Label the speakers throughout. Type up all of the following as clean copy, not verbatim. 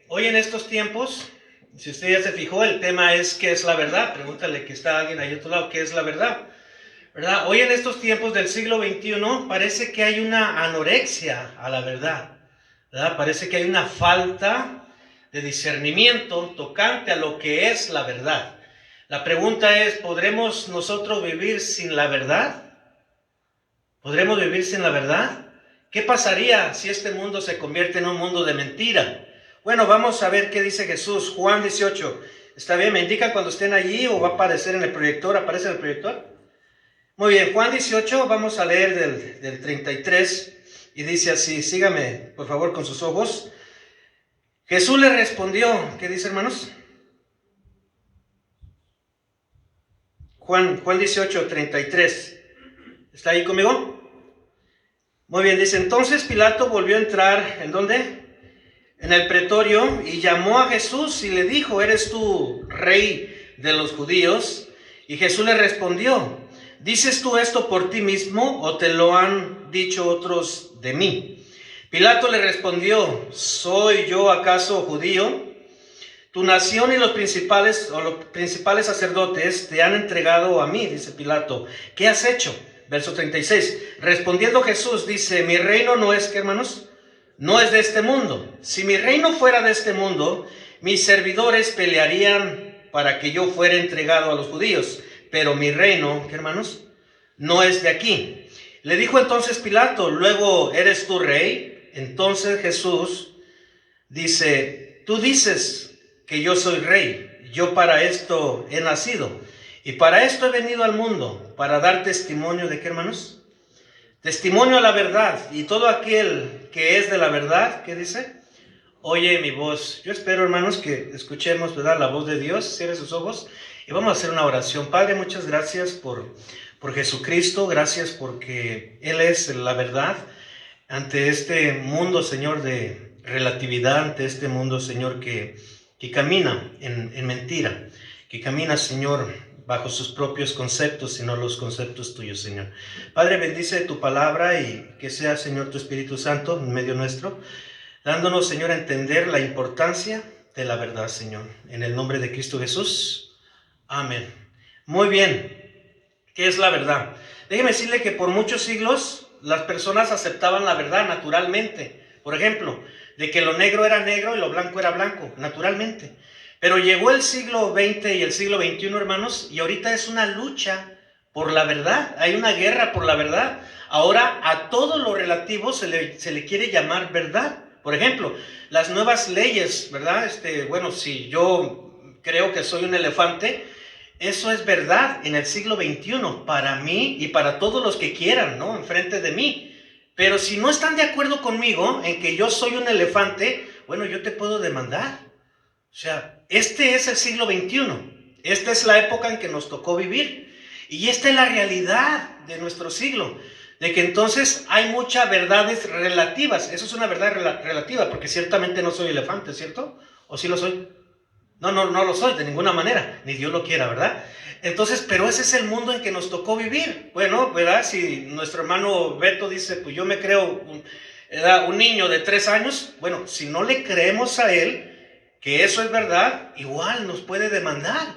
Speaker 1: Hoy en estos tiempos, si usted ya se fijó, el tema es ¿qué es la verdad? Pregúntale que está alguien ahí a otro lado, ¿qué es la verdad? ¿Verdad? Hoy en estos tiempos del siglo XXI parece que hay una anorexia a la verdad, ¿verdad? Parece que hay una falta de discernimiento tocante a lo que es la verdad. La pregunta es, ¿podremos nosotros vivir sin la verdad? ¿Podremos vivir sin la verdad? ¿Qué pasaría si este mundo se convierte en un mundo de mentira? Bueno, vamos a ver qué dice Jesús. Juan 18. ¿Está bien? ¿Me indica cuando estén allí o va a aparecer en el proyector? ¿Aparece en el proyector? Muy bien, Juan 18, vamos a leer del 33 y dice así, sígame por favor con sus ojos. Jesús le respondió, ¿qué dice, hermanos? Juan 18, 33. ¿Está ahí conmigo? Muy bien, dice, entonces Pilato volvió a entrar, ¿en dónde? En el pretorio, y llamó a Jesús y le dijo, ¿eres tú rey de los judíos? Y Jesús le respondió, ¿dices tú esto por ti mismo o te lo han dicho otros de mí? Pilato le respondió, ¿soy yo acaso judío? Tu nación y los principales sacerdotes te han entregado a mí, dice Pilato. ¿Qué has hecho? Verso 36. Respondiendo Jesús dice, mi reino no es, ¿qué, hermanos? No es de este mundo. Si mi reino fuera de este mundo, mis servidores pelearían para que yo fuera entregado a los judíos. Pero mi reino, ¿qué, hermanos? No es de aquí. Le dijo entonces Pilato, luego, ¿eres tú rey? Entonces Jesús dice, tú dices que yo soy rey, yo para esto he nacido y para esto he venido al mundo, para dar testimonio de qué, hermanos? Testimonio a la verdad, y todo aquel que es de la verdad, ¿qué dice? Oye mi voz. Yo espero, hermanos, que escuchemos, ¿verdad?, la voz de Dios. Cierre sus ojos y vamos a hacer una oración. Padre, muchas gracias por Jesucristo, gracias porque Él es la verdad ante este mundo, Señor, de relatividad, ante este mundo, Señor, que camina en mentira, que camina, Señor, bajo sus propios conceptos y no los conceptos tuyos, Señor. Padre, bendice tu palabra y que sea, Señor, tu Espíritu Santo en medio nuestro, dándonos, Señor, a entender la importancia de la verdad, Señor. En el nombre de Cristo Jesús. Amén. Muy bien. ¿Qué es la verdad? Déjeme decirle que por muchos siglos las personas aceptaban la verdad naturalmente. Por ejemplo, de que lo negro era negro y lo blanco era blanco, naturalmente. Pero llegó el siglo XX y el siglo XXI, hermanos, y ahorita es una lucha por la verdad. Hay una guerra por la verdad. Ahora a todo lo relativo se le quiere llamar verdad. Por ejemplo, las nuevas leyes, ¿verdad? Bueno, si yo creo que soy un elefante, eso es verdad en el siglo XXI, para mí y para todos los que quieran, ¿no?, enfrente de mí. Pero si no están de acuerdo conmigo en que yo soy un elefante, bueno, yo te puedo demandar. O sea, este es el siglo XXI. Esta es la época en que nos tocó vivir. Y esta es la realidad de nuestro siglo. De que entonces hay muchas verdades relativas. Eso es una verdad relativa, porque ciertamente no soy elefante, ¿cierto? ¿O sí lo soy? No lo soy de ninguna manera, ni Dios lo quiera, ¿verdad? Entonces, pero ese es el mundo en que nos tocó vivir. Bueno, ¿verdad? Si nuestro hermano Beto dice, pues yo me creo un niño de 3 años, bueno, si no le creemos a él que eso es verdad, igual nos puede demandar.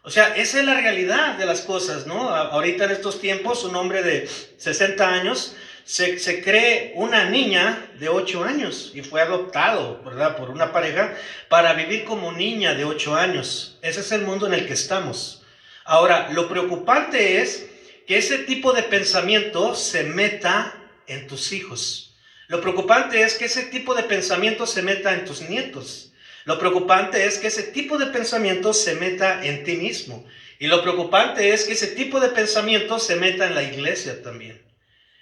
Speaker 1: O sea, esa es la realidad de las cosas, ¿no? Ahorita en estos tiempos, un hombre de 60 años se cree una niña de 8 años y fue adoptado, ¿verdad?, por una pareja para vivir como niña de 8 años. Ese es el mundo en el que estamos. Ahora, lo preocupante es que ese tipo de pensamiento se meta en tus hijos. Lo preocupante es que ese tipo de pensamiento se meta en tus nietos. Lo preocupante es que ese tipo de pensamiento se meta en ti mismo. Y lo preocupante es que ese tipo de pensamiento se meta en la iglesia también.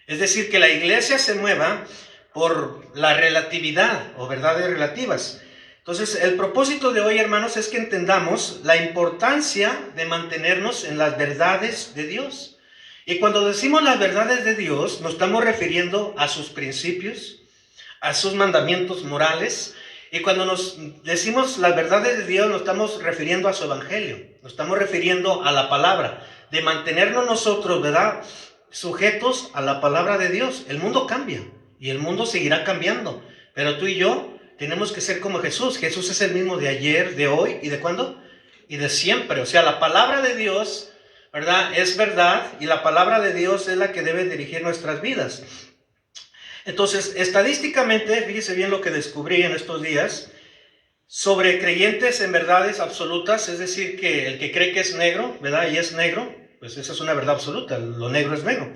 Speaker 1: Es decir, que la iglesia se mueva por la relatividad o verdades relativas. Entonces, el propósito de hoy, hermanos, es que entendamos la importancia de mantenernos en las verdades de Dios. Y cuando decimos las verdades de Dios, nos estamos refiriendo a sus principios, a sus mandamientos morales. Y cuando nos decimos las verdades de Dios, nos estamos refiriendo a su evangelio, nos estamos refiriendo a la palabra, de mantenernos nosotros, ¿verdad?, sujetos a la palabra de Dios. El mundo cambia y el mundo seguirá cambiando, pero tú y yo tenemos que ser como Jesús. Jesús es el mismo de ayer, de hoy y de ¿cuándo? Y de siempre. O sea, la palabra de Dios, ¿verdad? Es verdad, y la palabra de Dios es la que debe dirigir nuestras vidas. Entonces, estadísticamente, fíjese bien lo que descubrí en estos días, sobre creyentes en verdades absolutas, es decir, que el que cree que es negro, ¿verdad? Y es negro, pues esa es una verdad absoluta, lo negro es negro.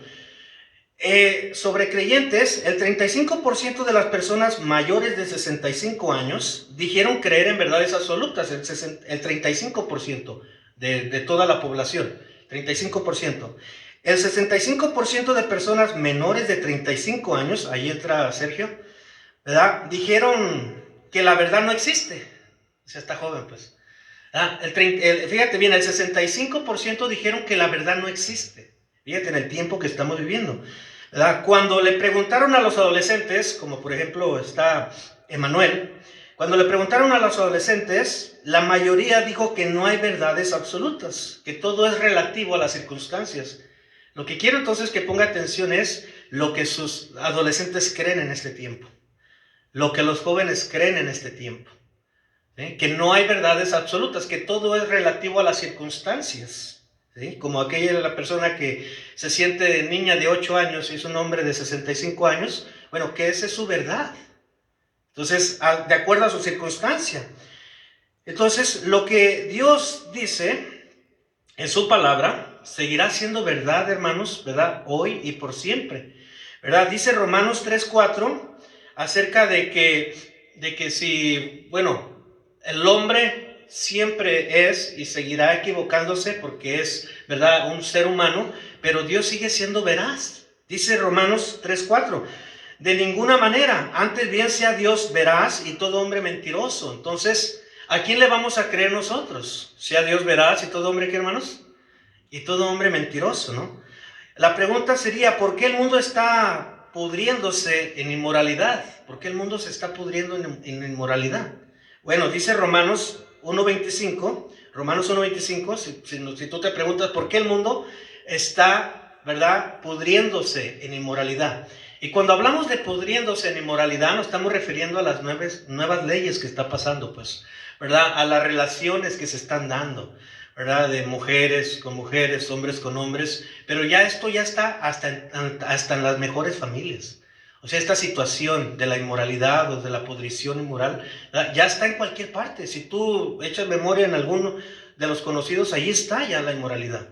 Speaker 1: Sobre creyentes, el 35% de las personas mayores de 65 años dijeron creer en verdades absolutas, el 35% de toda la población, 35%. El 65% de personas menores de 35 años, ahí entra Sergio, ¿verdad? Dijeron que la verdad no existe. O sea, está joven, pues. Fíjate bien, el 65% dijeron que la verdad no existe. Fíjate en el tiempo que estamos viviendo, ¿verdad? Cuando le preguntaron a los adolescentes, como por ejemplo está Emanuel, cuando le preguntaron a los adolescentes, la mayoría dijo que no hay verdades absolutas, que todo es relativo a las circunstancias. Lo que quiero entonces que ponga atención es lo que sus adolescentes creen en este tiempo, lo que los jóvenes creen en este tiempo. Que no hay verdades absolutas, que todo es relativo a las circunstancias. ¿Sí? Como la persona que se siente niña de 8 años y es un hombre de 65 años, bueno, que esa es su verdad. Entonces, de acuerdo a su circunstancia. Entonces, lo que Dios dice en su palabra seguirá siendo verdad, hermanos, ¿verdad? Hoy y por siempre, ¿verdad? Dice Romanos 3:4 acerca de que si, bueno, el hombre siempre es y seguirá equivocándose porque es, ¿verdad?, un ser humano, pero Dios sigue siendo veraz. Dice Romanos 3:4, de ninguna manera, antes bien sea Dios veraz y todo hombre mentiroso. Entonces, ¿a quién le vamos a creer nosotros? ¿Sea Dios veraz y todo hombre qué, hermanos? Y todo hombre mentiroso, ¿no? La pregunta sería, ¿por qué el mundo está pudriéndose en inmoralidad? ¿Por qué el mundo se está pudriendo en inmoralidad? Bueno, dice Romanos 1.25, si tú te preguntas por qué el mundo está, ¿verdad?, pudriéndose en inmoralidad. Y cuando hablamos de pudriéndose en inmoralidad, nos estamos refiriendo a las nuevas leyes que está pasando, pues, ¿verdad?, a las relaciones que se están dando, ¿verdad?, de mujeres con mujeres, hombres con hombres, pero ya esto ya está hasta en las mejores familias. O sea, esta situación de la inmoralidad o de la pudrición inmoral, ¿verdad?, ya está en cualquier parte. Si tú echas memoria en alguno de los conocidos, ahí está ya la inmoralidad,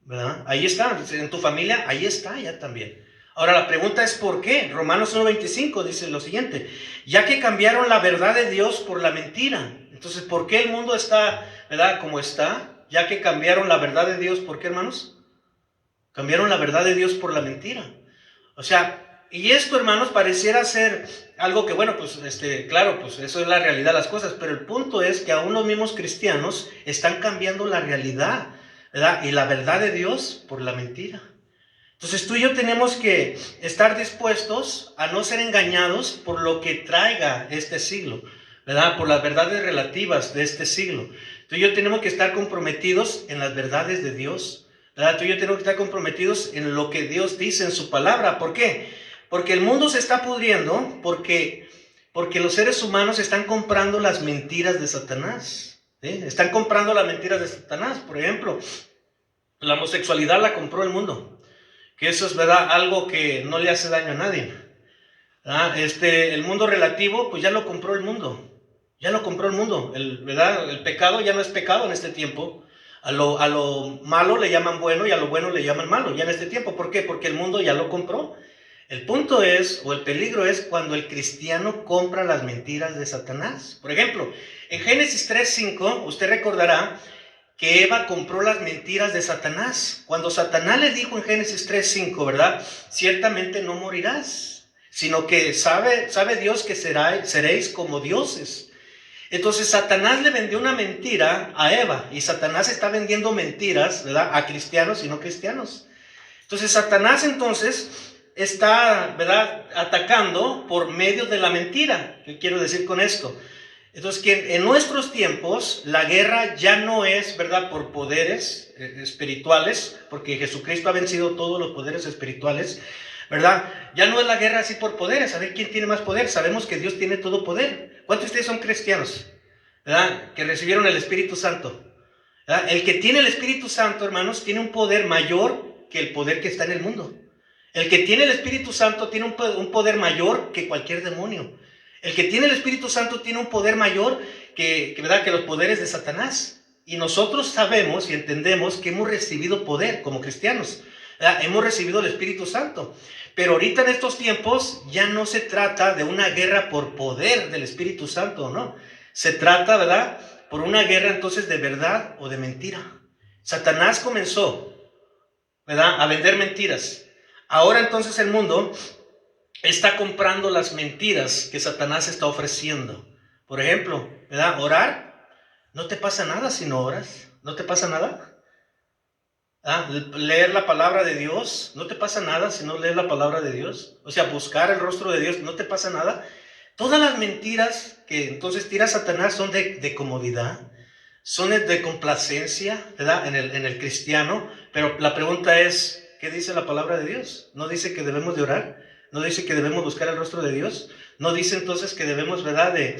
Speaker 1: ¿verdad? Ahí está, en tu familia, ahí está ya también. Ahora la pregunta es ¿por qué? Romanos 1.25 dice lo siguiente, ya que cambiaron la verdad de Dios por la mentira. Entonces, ¿por qué el mundo está, ¿verdad?, como está? Ya que cambiaron la verdad de Dios, ¿por qué, hermanos? Cambiaron la verdad de Dios por la mentira. O sea, y esto, hermanos, pareciera ser algo que, bueno, pues, claro, pues eso es la realidad de las cosas, pero el punto es que aún los mismos cristianos están cambiando la realidad, ¿verdad?, y la verdad de Dios por la mentira. Entonces tú y yo tenemos que estar dispuestos a no ser engañados por lo que traiga este siglo, ¿verdad?, por las verdades relativas de este siglo. Tú y yo tenemos que estar comprometidos en las verdades de Dios, ¿verdad? Tú y yo tenemos que estar comprometidos en lo que Dios dice en su palabra. ¿Por qué? Porque el mundo se está pudriendo, porque los seres humanos están comprando las mentiras de Satanás, ¿sí? Están comprando las mentiras de Satanás. Por ejemplo, la homosexualidad la compró el mundo, que eso es, ¿verdad?, algo que no le hace daño a nadie. El mundo relativo, pues ya lo compró el mundo. Ya lo compró el mundo, ¿verdad? El pecado ya no es pecado en este tiempo. A lo malo le llaman bueno y a lo bueno le llaman malo ya en este tiempo. ¿Por qué? Porque el mundo ya lo compró. El punto es, o el peligro es, cuando el cristiano compra las mentiras de Satanás. Por ejemplo, en Génesis 3:5, usted recordará que Eva compró las mentiras de Satanás. Cuando Satanás le dijo en Génesis 3:5, ¿verdad?, ciertamente no morirás, sino que sabe Dios que seréis como dioses. Entonces Satanás le vendió una mentira a Eva, y Satanás está vendiendo mentiras, ¿verdad?, a cristianos y no cristianos. Entonces Satanás está, ¿verdad?, atacando por medio de la mentira. ¿Qué quiero decir con esto? Entonces, que en nuestros tiempos la guerra ya no es, ¿verdad?, por poderes espirituales, porque Jesucristo ha vencido todos los poderes espirituales, ¿verdad? Ya no es la guerra así por poderes, a ver quién tiene más poder. Sabemos que Dios tiene todo poder. ¿Cuántos de ustedes son cristianos? ¿Verdad? Que recibieron el Espíritu Santo. ¿Verdad? El que tiene el Espíritu Santo, hermanos, tiene un poder mayor que el poder que está en el mundo. El que tiene el Espíritu Santo tiene un poder mayor que cualquier demonio. El que tiene el Espíritu Santo tiene un poder mayor ¿verdad? Que los poderes de Satanás. Y nosotros sabemos y entendemos que hemos recibido poder como cristianos. ¿Verdad? Hemos recibido el Espíritu Santo. Pero ahorita en estos tiempos ya no se trata de una guerra por poder del Espíritu Santo, ¿no? Se trata, ¿verdad?, por una guerra entonces de verdad o de mentira. Satanás comenzó, ¿verdad?, a vender mentiras. Ahora entonces el mundo está comprando las mentiras que Satanás está ofreciendo. Por ejemplo, ¿verdad?, orar. No te pasa nada si no oras. ¿No te pasa nada? Leer la palabra de Dios. ¿No te pasa nada si no lees la palabra de Dios? O sea, buscar el rostro de Dios. ¿No te pasa nada? Todas las mentiras que entonces tira Satanás son de comodidad, son de complacencia, ¿verdad?, en el cristiano. Pero la pregunta es, ¿qué dice la palabra de Dios? ¿No dice que debemos de orar? ¿No dice que debemos buscar el rostro de Dios? ¿No dice entonces que debemos, ¿verdad?, de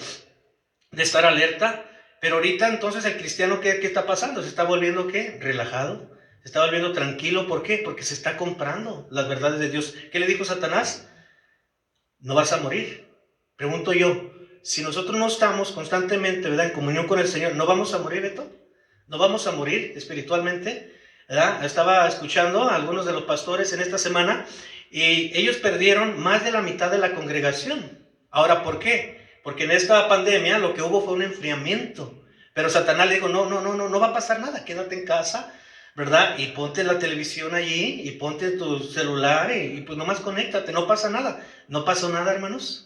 Speaker 1: estar alerta? Pero ahorita entonces el cristiano, ¿qué está pasando? ¿Se está volviendo qué? Relajado. Se está volviendo tranquilo. ¿Por qué? Porque se está comprando las verdades de Dios. ¿Qué le dijo Satanás? No vas a morir. Pregunto yo, si nosotros no estamos constantemente, ¿verdad?, en comunión con el Señor, ¿no vamos a morir, Beto? ¿No vamos a morir espiritualmente? ¿Verdad? Estaba escuchando a algunos de los pastores en esta semana y ellos perdieron más de la mitad de la congregación. Ahora, ¿por qué? Porque en esta pandemia lo que hubo fue un enfriamiento. Pero Satanás le dijo, no va a pasar nada, quédate en casa, ¿verdad? Y ponte la televisión allí y ponte tu celular y pues nomás conéctate, no pasa nada. ¿No pasó nada, hermanos?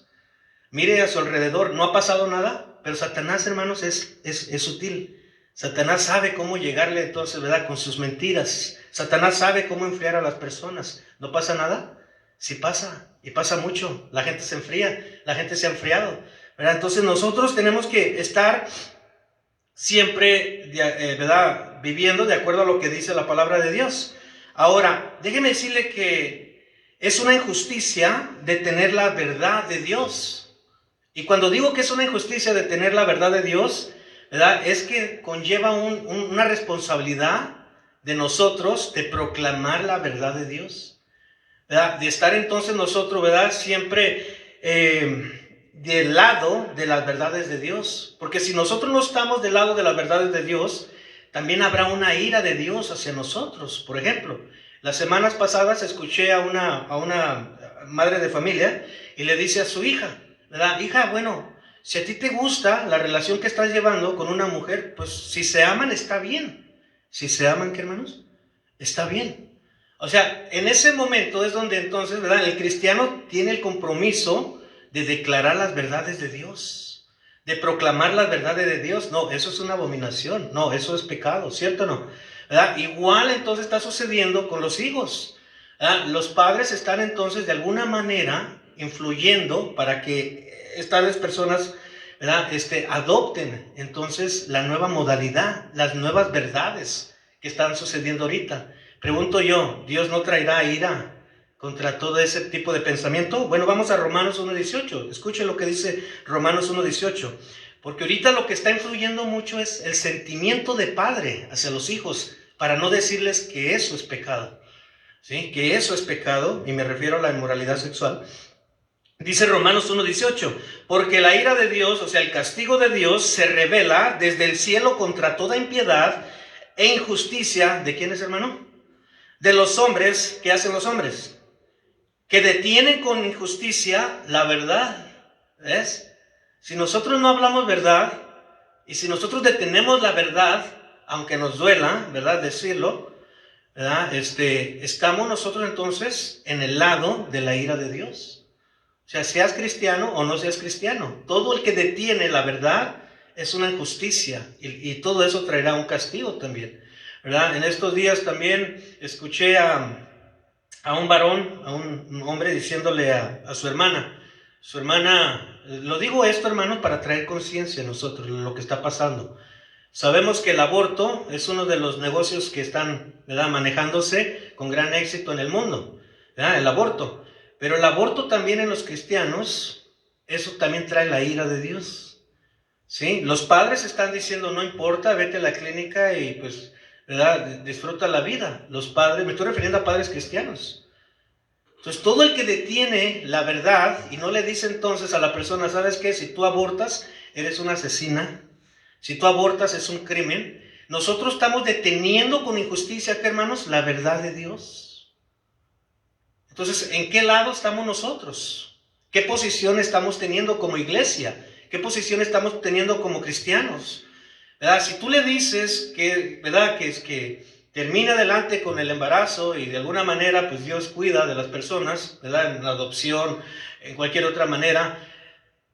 Speaker 1: Mire a su alrededor, no ha pasado nada, pero Satanás, hermanos, es sutil. Satanás sabe cómo llegarle entonces, ¿verdad?, con sus mentiras. Satanás sabe cómo enfriar a las personas. ¿No pasa nada? Sí pasa, y pasa mucho. La gente se enfría, la gente se ha enfriado, ¿verdad? Entonces nosotros tenemos que estar siempre, ¿verdad?, viviendo de acuerdo a lo que dice la palabra de Dios. Ahora, déjeme decirle que es una injusticia detener la verdad de Dios. Y cuando digo que es una injusticia de tener la verdad de Dios, ¿verdad?, es que conlleva una responsabilidad de nosotros de proclamar la verdad de Dios, ¿verdad?, de estar entonces nosotros, ¿verdad?, siempre del lado de las verdades de Dios. Porque si nosotros no estamos del lado de las verdades de Dios, también habrá una ira de Dios hacia nosotros. Por ejemplo, las semanas pasadas escuché a una madre de familia y le dice a su hija, ¿verdad?, hija, bueno, si a ti te gusta la relación que estás llevando con una mujer, pues si se aman está bien. Si se aman, ¿qué, hermanos? Está bien. O sea, en ese momento es donde entonces, ¿verdad?, el cristiano tiene el compromiso de declarar las verdades de Dios, de proclamar las verdades de Dios. No, eso es una abominación. No, eso es pecado, ¿cierto o no? ¿Verdad? Igual entonces está sucediendo con los hijos. ¿Verdad? Los padres están entonces de alguna manera influyendo para que estas personas, ¿verdad?, adopten entonces la nueva modalidad, las nuevas verdades que están sucediendo ahorita. Pregunto yo, ¿Dios no traerá ira contra todo ese tipo de pensamiento? Bueno, vamos a Romanos 1:18. Escuchen lo que dice Romanos 1:18. Porque ahorita lo que está influyendo mucho es el sentimiento de padre hacia los hijos, para no decirles que eso es pecado. ¿Sí? Que eso es pecado, y me refiero a la inmoralidad sexual. Dice Romanos 1:18, porque la ira de Dios, o sea, el castigo de Dios, se revela desde el cielo contra toda impiedad e injusticia. ¿De quién es, hermano? De los hombres. ¿Qué hacen los hombres? Que detienen con injusticia la verdad. ¿Ves? Si nosotros no hablamos verdad, y si nosotros detenemos la verdad, aunque nos duela, ¿verdad?, decirlo, ¿verdad?, estamos nosotros entonces en el lado de la ira de Dios. O sea, seas cristiano o no seas cristiano, todo el que detiene la verdad es una injusticia, y todo eso traerá un castigo también, ¿verdad? En estos días también escuché a un varón, a un hombre, diciéndole a su hermana, lo digo esto, hermanos, para traer conciencia a nosotros de lo que está pasando. Sabemos que el aborto es uno de los negocios que están, ¿verdad?, manejándose con gran éxito en el mundo, ¿verdad?, el aborto. Pero el aborto también en los cristianos, eso también trae la ira de Dios. ¿sí? Los padres están diciendo, no importa, vete a la clínica y pues, ¿verdad? Disfruta la vida. Los padres, me estoy refiriendo a padres cristianos. Entonces, todo el que detiene la verdad y no le dice entonces a la persona, ¿sabes qué? Si tú abortas, eres una asesina. Si tú abortas, es un crimen. Nosotros estamos deteniendo con injusticia, ¿qué, hermanos? La verdad de Dios. Entonces, ¿en qué lado estamos nosotros? ¿Qué posición estamos teniendo como iglesia? ¿Qué posición estamos teniendo como cristianos? ¿Verdad? Si tú le dices que, ¿verdad? Que termine adelante con el embarazo y de alguna manera pues Dios cuida de las personas, ¿verdad? En la adopción, en cualquier otra manera,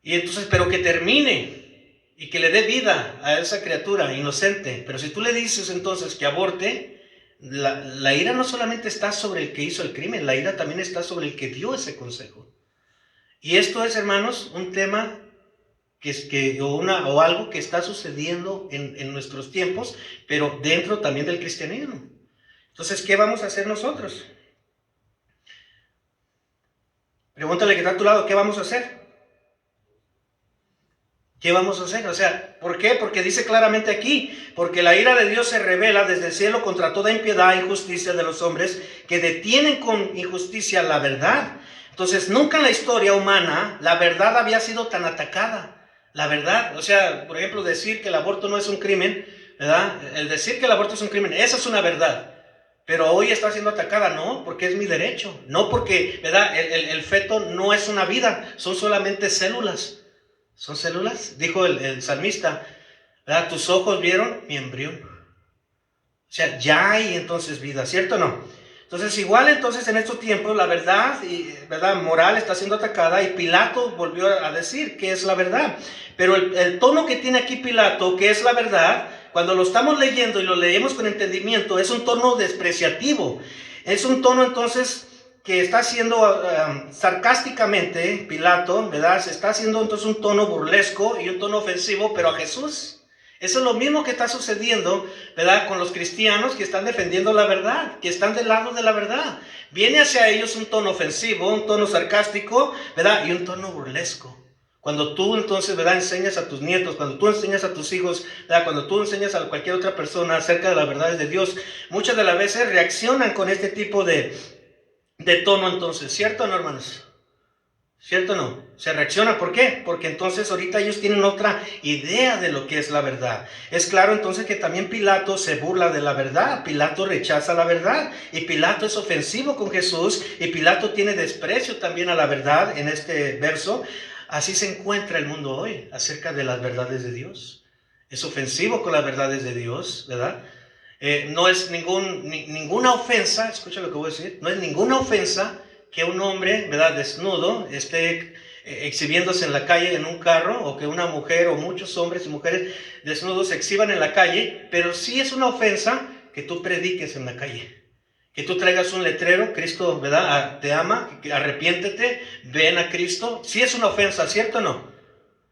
Speaker 1: y entonces, pero que termine y que le dé vida a esa criatura inocente. Pero si tú le dices entonces que aborte, la ira no solamente está sobre el que hizo el crimen, la ira también está sobre el que dio ese consejo. Y esto es, hermanos, un tema o algo que está sucediendo en nuestros tiempos, pero dentro también del cristianismo. Entonces, ¿qué vamos a hacer nosotros? Pregúntale que está a tu lado, ¿qué vamos a hacer? ¿Qué vamos a hacer? O sea, ¿por qué? Porque dice claramente aquí, porque la ira de Dios se revela desde el cielo contra toda impiedad e injusticia de los hombres que detienen con injusticia la verdad. Entonces, nunca en la historia humana la verdad había sido tan atacada. La verdad, o sea, por ejemplo, decir que el aborto no es un crimen, ¿verdad? El decir que el aborto es un crimen, esa es una verdad. Pero hoy está siendo atacada, no, porque es mi derecho. No porque, ¿verdad? El feto no es una vida, son solamente células. ¿Son células? Dijo el salmista, ¿verdad? Tus ojos vieron mi embrión. O sea, ya hay entonces vida, ¿cierto o no? Entonces, igual entonces en estos tiempos la verdad, ¿verdad? Moral está siendo atacada y Pilato volvió a decir que es la verdad. Pero el tono que tiene aquí Pilato, que es la verdad, cuando lo estamos leyendo y lo leemos con entendimiento, es un tono despreciativo. Es un tono entonces que está haciendo sarcásticamente Pilato, ¿verdad? Se está haciendo entonces un tono burlesco y un tono ofensivo, pero a Jesús. Eso es lo mismo que está sucediendo, ¿verdad? Con los cristianos que están defendiendo la verdad, que están del lado de la verdad. Viene hacia ellos un tono ofensivo, un tono sarcástico, ¿verdad? Y un tono burlesco. Cuando tú entonces, ¿verdad? Enseñas a tus nietos, cuando tú enseñas a tus hijos, ¿verdad? Cuando tú enseñas a cualquier otra persona acerca de las verdades de Dios, muchas de las veces reaccionan con este tipo de tono entonces, ¿cierto o no, hermanos? ¿Cierto o no? Se reacciona, ¿por qué? Porque entonces ahorita ellos tienen otra idea de lo que es la verdad. Es claro entonces que también Pilato se burla de la verdad, Pilato rechaza la verdad y Pilato es ofensivo con Jesús y Pilato tiene desprecio también a la verdad en este verso. Así se encuentra el mundo hoy acerca de las verdades de Dios. Es ofensivo con las verdades de Dios, ¿verdad? No es ninguna ofensa, escucha lo que voy a decir, no es ninguna ofensa que un hombre, ¿verdad?, desnudo esté exhibiéndose en la calle en un carro, o que una mujer o muchos hombres y mujeres desnudos se exhiban en la calle, pero sí es una ofensa que tú prediques en la calle, que tú traigas un letrero, Cristo, ¿verdad?, te ama, arrepiéntete, ven a Cristo. Sí es una ofensa, ¿cierto o no?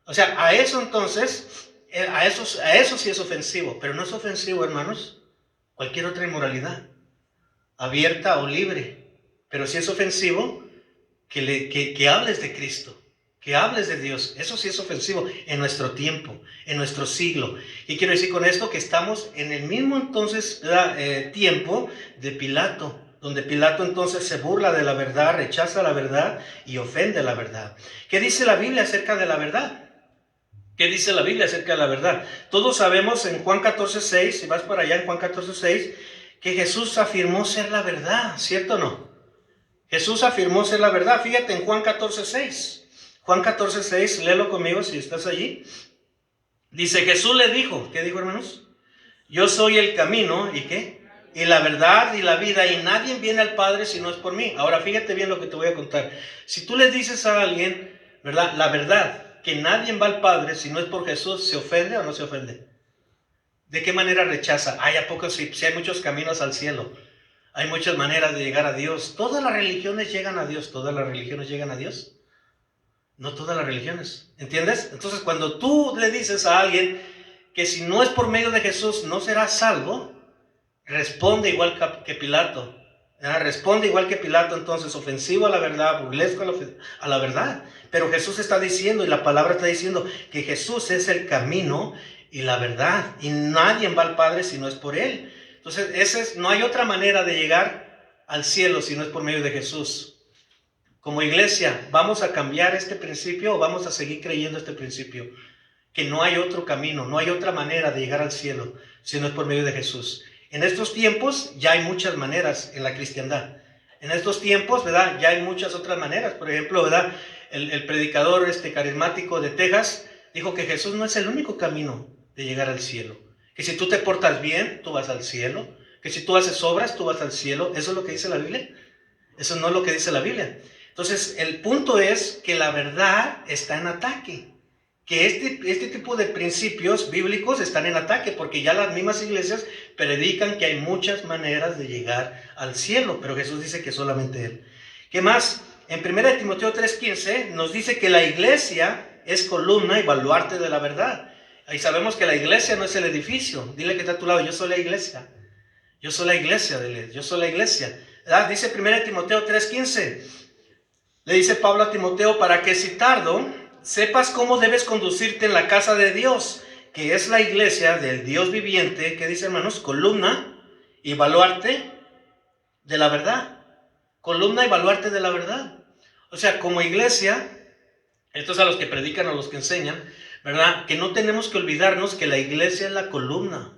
Speaker 1: O sea, a eso entonces, a eso sí es ofensivo, pero no es ofensivo, hermanos, cualquier otra inmoralidad, abierta o libre. Pero si es ofensivo que hables de Cristo, que hables de Dios, eso sí es ofensivo en nuestro tiempo, en nuestro siglo. Y quiero decir con esto que estamos en el mismo entonces tiempo de Pilato, donde Pilato entonces se burla de la verdad, rechaza la verdad y ofende la verdad. ¿Qué dice la Biblia acerca de la verdad? ¿Qué dice la Biblia acerca de la verdad? Todos sabemos en Juan 14:6, si vas para allá en Juan 14:6, que Jesús afirmó ser la verdad, ¿cierto o no? Jesús afirmó ser la verdad. Fíjate en Juan 14:6. Juan 14:6, léelo conmigo si estás allí. Dice, Jesús le dijo, ¿qué dijo, hermanos? Yo soy el camino, ¿y qué? Y la verdad y la vida, y nadie viene al Padre si no es por mí. Ahora fíjate bien lo que te voy a contar. Si tú le dices a alguien, ¿verdad?, la verdad, que nadie va al Padre si no es por Jesús, ¿se ofende o no se ofende? ¿De qué manera rechaza? Ay, ¿a poco si hay muchos caminos al cielo? Hay muchas maneras de llegar a Dios. ¿Todas las religiones llegan a Dios? ¿Todas las religiones llegan a Dios? No todas las religiones. ¿Entiendes? Entonces, cuando tú le dices a alguien que si no es por medio de Jesús no será salvo, responde igual que Pilato. Responde igual que Pilato, entonces, ofensivo a la verdad, burlesco a la verdad. Pero Jesús está diciendo, y la palabra está diciendo, que Jesús es el camino y la verdad. Y nadie va al Padre si no es por Él. Entonces, no hay otra manera de llegar al cielo si no es por medio de Jesús. Como iglesia, ¿vamos a cambiar este principio o vamos a seguir creyendo este principio? Que no hay otro camino, no hay otra manera de llegar al cielo si no es por medio de Jesús. En estos tiempos ya hay muchas maneras en la cristiandad. En estos tiempos, ¿verdad? Ya hay muchas otras maneras. Por ejemplo, ¿verdad? El predicador carismático de Texas dijo que Jesús no es el único camino de llegar al cielo. Que si tú te portas bien, tú vas al cielo. Que si tú haces obras, tú vas al cielo. ¿Eso es lo que dice la Biblia? Eso no es lo que dice la Biblia. Entonces, el punto es que la verdad está en ataque. Que este tipo de principios bíblicos están en ataque, porque ya las mismas iglesias predican que hay muchas maneras de llegar al cielo, pero Jesús dice que solamente Él. ¿Qué más? En 1 Timoteo 3:15 nos dice que la iglesia es columna y baluarte de la verdad. Ahí sabemos que la iglesia no es el edificio. Dile que está a tu lado, yo soy la iglesia. Yo soy la iglesia, dile, yo soy la iglesia. ¿Verdad? Dice 1 Timoteo 3:15. Le dice Pablo a Timoteo, para que si tardo, sepas cómo debes conducirte en la casa de Dios, que es la iglesia del Dios viviente, que dice, hermanos, columna y baluarte de la verdad. Columna y baluarte de la verdad. O sea, como iglesia, esto es a los que predican, a los que enseñan, ¿verdad? Que no tenemos que olvidarnos que la iglesia es la columna.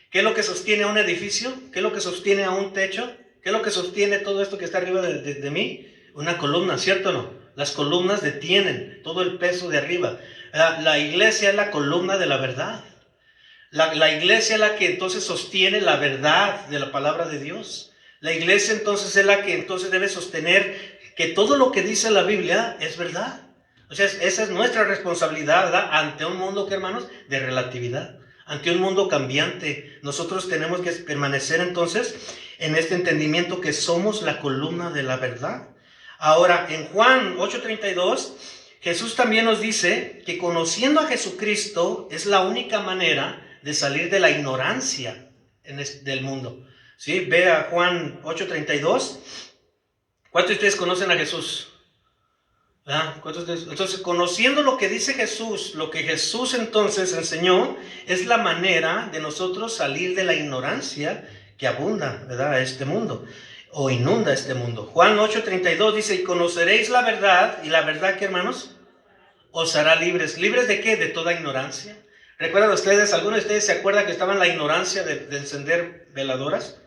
Speaker 1: ¿Qué es lo que sostiene a un edificio? ¿Qué es lo que sostiene a un techo? ¿Qué es lo que sostiene todo esto que está arriba de mí? Una columna, ¿cierto o no? Las columnas detienen todo el peso de arriba. La iglesia es la columna de la verdad. La iglesia es la que entonces sostiene la verdad de la palabra de Dios. La iglesia entonces es la que entonces debe sostener que todo lo que dice la Biblia es verdad. O sea, esa es nuestra responsabilidad, ¿verdad? Ante un mundo, ¿qué, hermanos? De relatividad. Ante un mundo cambiante. Nosotros tenemos que permanecer entonces en este entendimiento que somos la columna de la verdad. Ahora, en Juan 8:32, Jesús también nos dice que conociendo a Jesucristo es la única manera de salir de la ignorancia del mundo. ¿Sí? Ve a Juan 8:32. ¿Cuántos de ustedes conocen a Jesús? ¿Ah? Entonces, conociendo lo que dice Jesús, lo que Jesús entonces enseñó, es la manera de nosotros salir de la ignorancia que abunda, ¿verdad?, a este mundo, o inunda este mundo. Juan 8:32 dice, y conoceréis la verdad, y la verdad, ¿qué, hermanos? Os hará libres. ¿Libres de qué? De toda ignorancia. ¿Recuerdan ustedes, algunos de ustedes se acuerdan que estaban en la ignorancia de encender veladoras?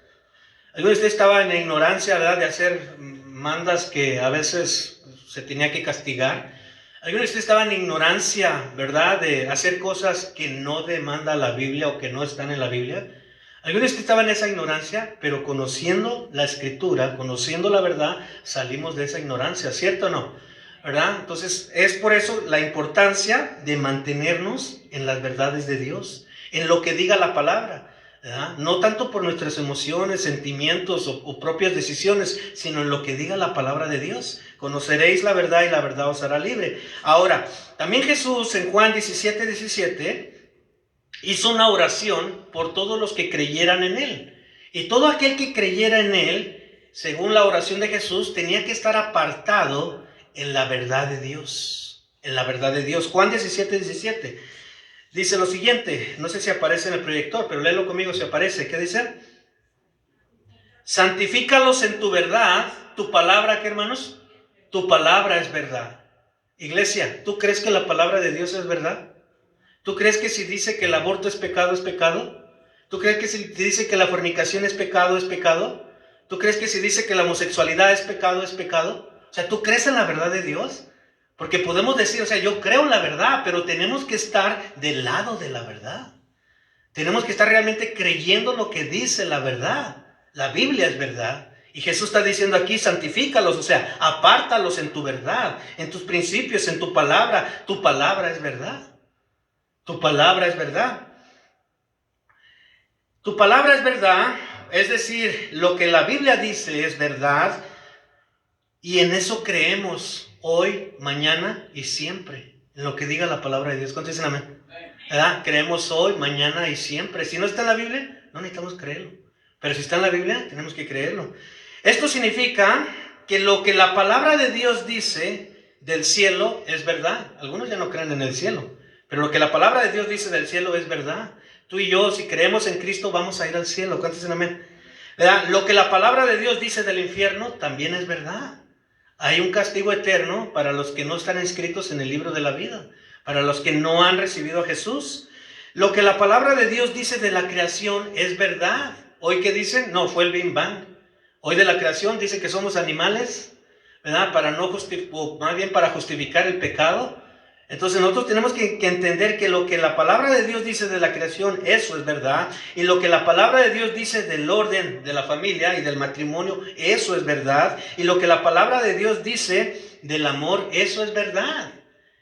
Speaker 1: Algunos de ustedes estaban en la ignorancia, ¿verdad?, de hacer mandas que a veces se tenía que castigar. Algunos de ustedes estaban en ignorancia, ¿verdad?, de hacer cosas que no demanda la Biblia o que no están en la Biblia. Algunos de ustedes estaban en esa ignorancia, pero conociendo la Escritura, conociendo la verdad, salimos de esa ignorancia, ¿cierto o no? ¿Verdad? Entonces, es por eso la importancia de mantenernos en las verdades de Dios, en lo que diga la palabra, ¿verdad? No tanto por nuestras emociones, sentimientos o propias decisiones, sino en lo que diga la palabra de Dios. Conoceréis la verdad y la verdad os hará libre. Ahora, también Jesús en Juan 17:17 hizo una oración por todos los que creyeran en Él. Y todo aquel que creyera en Él, según la oración de Jesús, tenía que estar apartado en la verdad de Dios. En la verdad de Dios. Juan 17:17 dice lo siguiente. No sé si aparece en el proyector, pero léelo conmigo si aparece. ¿Qué dice? Santifícalos en tu verdad. Tu palabra, ¿qué, hermanos? Tu palabra es verdad. Iglesia, ¿tú crees que la palabra de Dios es verdad? ¿Tú crees que si dice que el aborto es pecado, es pecado? ¿Tú crees que si dice que la fornicación es pecado, es pecado? ¿Tú crees que si dice que la homosexualidad es pecado, es pecado? O sea, ¿tú crees en la verdad de Dios? Porque podemos decir, o sea, yo creo en la verdad, pero tenemos que estar del lado de la verdad. Tenemos que estar realmente creyendo lo que dice la verdad. La Biblia es verdad. Y Jesús está diciendo aquí, santifícalos, o sea, apártalos en tu verdad, en tus principios, en tu palabra. Tu palabra es verdad. Tu palabra es verdad. Tu palabra es verdad, es decir, lo que la Biblia dice es verdad, y en eso creemos hoy, mañana y siempre, en lo que diga la palabra de Dios. ¿Cuántos dicen amén? ¿Verdad? Creemos hoy, mañana y siempre. Si no está en la Biblia, no necesitamos creerlo. Pero si está en la Biblia, tenemos que creerlo. Esto significa que lo que la palabra de Dios dice del cielo es verdad. Algunos ya no creen en el cielo, pero lo que la palabra de Dios dice del cielo es verdad. Tú y yo, si creemos en Cristo, vamos a ir al cielo. ¿Cuántos dicen amén? ¿Verdad? Lo que la palabra de Dios dice del infierno también es verdad. Hay un castigo eterno para los que no están inscritos en el libro de la vida, para los que no han recibido a Jesús. Lo que la palabra de Dios dice de la creación es verdad. ¿Hoy qué dicen? No, fue el Big Bang. Hoy de la creación dicen que somos animales, ¿verdad? Más bien para justificar el pecado. Entonces nosotros tenemos que entender que lo que la palabra de Dios dice de la creación, eso es verdad. Y lo que la palabra de Dios dice del orden de la familia y del matrimonio, eso es verdad. Y lo que la palabra de Dios dice del amor, eso es verdad.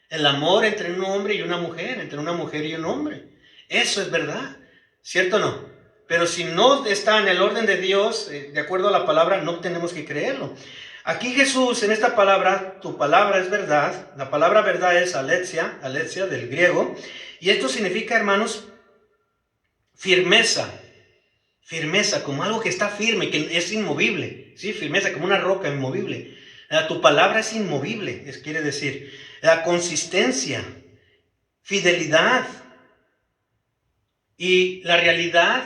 Speaker 1: El amor entre un hombre y una mujer, entre una mujer y un hombre, eso es verdad. ¿Cierto o no? Pero si no está en el orden de Dios, de acuerdo a la palabra, no tenemos que creerlo. Aquí Jesús, en esta palabra, tu palabra es verdad. La palabra verdad es aletheia del griego. Y esto significa, hermanos, firmeza. Firmeza, como algo que está firme, que es inmovible. ¿Sí? Firmeza, como una roca inmovible. Tu palabra es inmovible, quiere decir. La consistencia, fidelidad y la realidad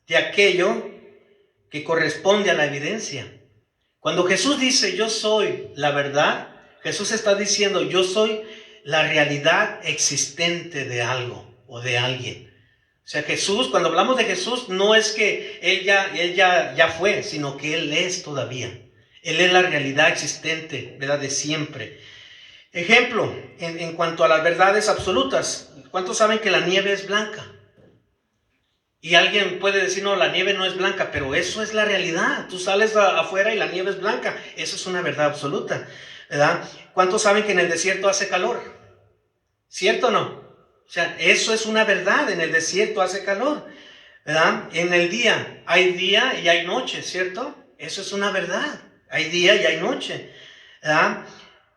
Speaker 1: de aquello que corresponde a la evidencia. Cuando Jesús dice yo soy la verdad, Jesús está diciendo yo soy la realidad existente de algo o de alguien. O sea, Jesús, cuando hablamos de Jesús, no es que Él ya fue, sino que Él es todavía. Él es la realidad existente, ¿verdad? De siempre. Ejemplo, en cuanto a las verdades absolutas, ¿cuántos saben que la nieve es blanca? Y alguien puede decir, no, la nieve no es blanca, pero eso es la realidad. Tú sales afuera y la nieve es blanca. Eso es una verdad absoluta, ¿verdad? ¿Cuántos saben que en el desierto hace calor? ¿Cierto o no? O sea, eso es una verdad. En el desierto hace calor, ¿verdad? En el día y hay noche, ¿cierto? Eso es una verdad. Hay día y hay noche, ¿verdad?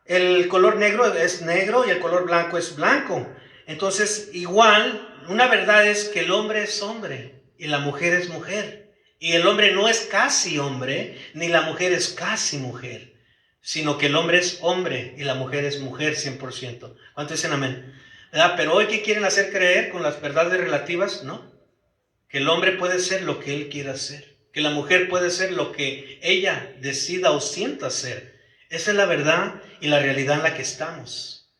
Speaker 1: El color negro es negro y el color blanco es blanco. Entonces, igual, una verdad es que el hombre es hombre y la mujer es mujer. Y el hombre no es casi hombre, ni la mujer es casi mujer, sino que el hombre es hombre y la mujer es mujer 100%. ¿Cuántos dicen amén? ¿Verdad? Pero hoy, ¿qué quieren hacer creer con las verdades relativas? No. Que el hombre puede ser lo que él quiera ser. Que la mujer puede ser lo que ella decida o sienta ser. Esa es la verdad y la realidad en la que estamos.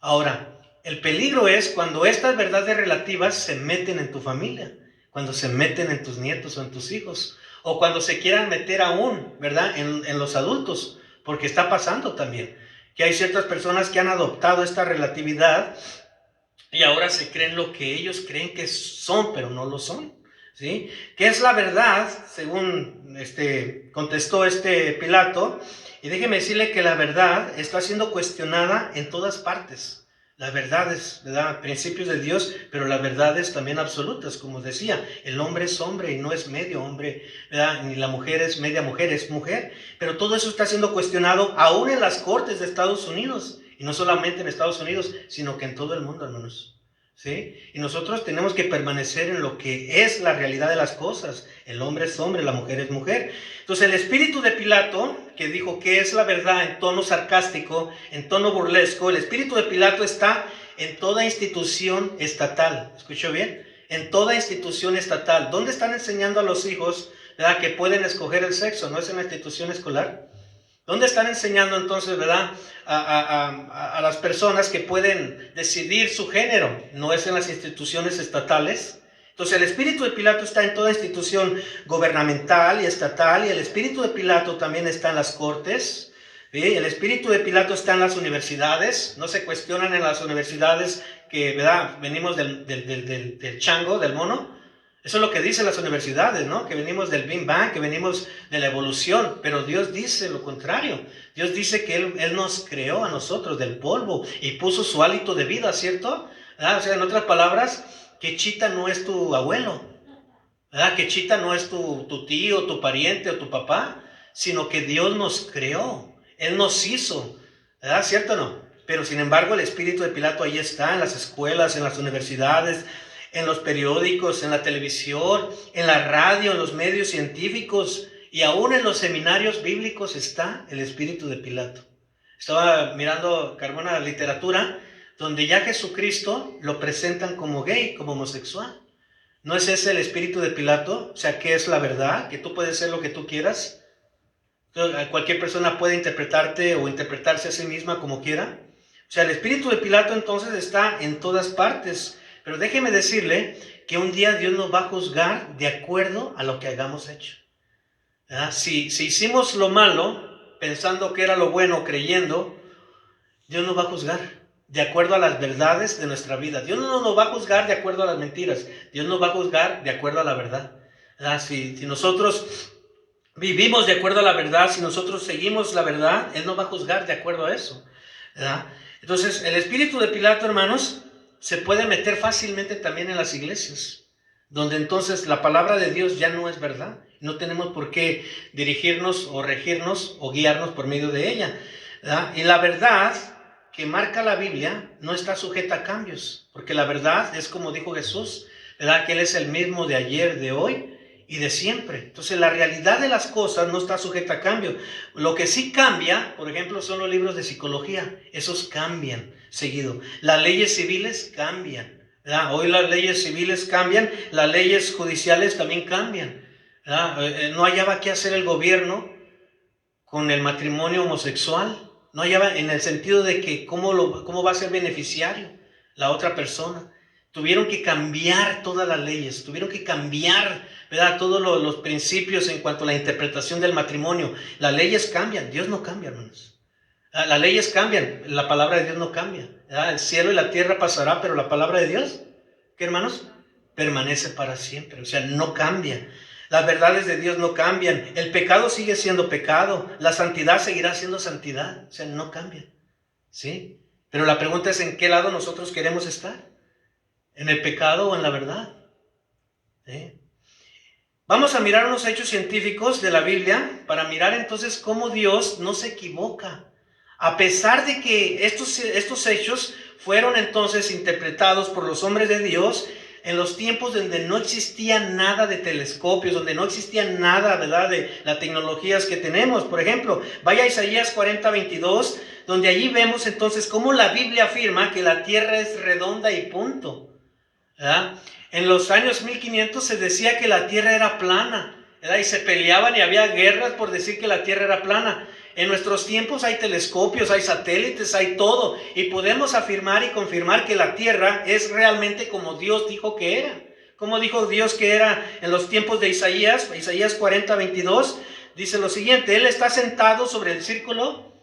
Speaker 1: Ahora, el peligro es cuando estas verdades relativas se meten en tu familia, cuando se meten en tus nietos o en tus hijos, o cuando se quieran meter aún, ¿verdad?, en los adultos, porque está pasando también, que hay ciertas personas que han adoptado esta relatividad y ahora se creen lo que ellos creen que son, pero no lo son, ¿sí? ¿Qué es la verdad? Según contestó Pilato, y déjeme decirle que la verdad está siendo cuestionada en todas partes. Las verdades, ¿verdad?, principios de Dios, pero las verdades también absolutas, como decía, el hombre es hombre y no es medio hombre, ¿verdad?, ni la mujer es media mujer, es mujer, pero todo eso está siendo cuestionado aún en las cortes de Estados Unidos, y no solamente en Estados Unidos, sino que en todo el mundo, hermanos. ¿Sí? Y nosotros tenemos que permanecer en lo que es la realidad de las cosas. El hombre es hombre, la mujer es mujer. Entonces el espíritu de Pilato, que dijo que es la verdad en tono sarcástico, en tono burlesco, el espíritu de Pilato está en toda institución estatal. ¿Escuchó bien? En toda institución estatal. ¿Dónde están enseñando a los hijos, ¿verdad?, que pueden escoger el sexo? ¿No es en la institución escolar? ¿Dónde están enseñando entonces, verdad, a las personas que pueden decidir su género? ¿No es en las instituciones estatales? Entonces el espíritu de Pilato está en toda institución gubernamental y estatal, y el espíritu de Pilato también está en las cortes, ¿sí? El espíritu de Pilato está en las universidades. No se cuestionan en las universidades que, ¿verdad?, venimos del chango, del mono. Eso es lo que dicen las universidades, ¿no? Que venimos del Big Bang, que venimos de la evolución, pero Dios dice lo contrario. Dios dice que Él nos creó a nosotros del polvo y puso su hálito de vida, ¿cierto? ¿Verdad? O sea, en otras palabras, que Chita no es tu abuelo, ¿verdad? Que Chita no es tu tío, tu pariente o tu papá, sino que Dios nos creó, Él nos hizo, ¿verdad? ¿Cierto o no? Pero sin embargo el espíritu de Pilato ahí está, en las escuelas, en las universidades, en los periódicos, en la televisión, en la radio, en los medios científicos, Y aún en los seminarios bíblicos está el espíritu de Pilato. Estaba mirando, Carmona, literatura, donde ya Jesucristo lo presentan como gay, como homosexual. ¿No es ese el espíritu de Pilato? O sea, ¿qué es la verdad? Que tú puedes ser lo que tú quieras. Cualquier persona puede interpretarte o interpretarse a sí misma como quiera. O sea, el espíritu de Pilato entonces está en todas partes. Pero déjeme decirle que un día Dios nos va a juzgar de acuerdo a lo que hayamos hecho. Si hicimos lo malo, pensando que era lo bueno, creyendo, Dios nos va a juzgar de acuerdo a las verdades de nuestra vida. Dios no nos va a juzgar de acuerdo a las mentiras. Dios nos va a juzgar de acuerdo a la verdad. Si nosotros vivimos de acuerdo a la verdad, si nosotros seguimos la verdad, Él nos va a juzgar de acuerdo a eso, ¿verdad? Entonces, el espíritu de Pilato, hermanos, se puede meter fácilmente también en las iglesias, donde entonces la palabra de Dios ya no es verdad. No tenemos por qué dirigirnos o regirnos o guiarnos por medio de ella, ¿verdad? Y la verdad que marca la Biblia no está sujeta a cambios, porque la verdad es como dijo Jesús, ¿verdad? Que Él es el mismo de ayer, de hoy y de siempre. Entonces la realidad de las cosas no está sujeta a cambio. Lo que sí cambia, por ejemplo, son los libros de psicología. Esos cambian seguido. Las leyes civiles cambian, ¿verdad? Hoy las leyes civiles cambian, las leyes judiciales también cambian, ¿verdad? No hallaba qué hacer el gobierno con el matrimonio homosexual. No hallaba, en el sentido de que cómo va a ser beneficiario la otra persona. Tuvieron que cambiar todas las leyes, tuvieron que cambiar, ¿verdad?, todos los principios en cuanto a la interpretación del matrimonio. Las leyes cambian, Dios no cambia, hermanos. Las leyes cambian, la palabra de Dios no cambia, ¿verdad? El cielo y la tierra pasará, pero la palabra de Dios, ¿qué, hermanos? Permanece para siempre, o sea, no cambia. Las verdades de Dios no cambian. El pecado sigue siendo pecado. La santidad seguirá siendo santidad. O sea, no cambia, ¿sí? Pero la pregunta es, ¿en qué lado nosotros queremos estar? ¿En el pecado o en la verdad? ¿Sí? Vamos a mirar unos hechos científicos de la Biblia para mirar entonces cómo Dios no se equivoca. A pesar de que estos hechos fueron entonces interpretados por los hombres de Dios en los tiempos donde no existía nada de telescopios, donde no existía nada, ¿verdad?, de las tecnologías que tenemos. Por ejemplo, vaya a Isaías 40:22, donde allí vemos entonces cómo la Biblia afirma que la tierra es redonda y punto, ¿verdad? En los años 1500 se decía que la tierra era plana, ¿verdad? Y se peleaban y había guerras por decir que la tierra era plana. En nuestros tiempos hay telescopios, hay satélites, hay todo, y podemos afirmar y confirmar que la tierra es realmente como Dios dijo que era. Como dijo Dios que era en los tiempos de Isaías 40:22, dice lo siguiente: Él está sentado sobre el círculo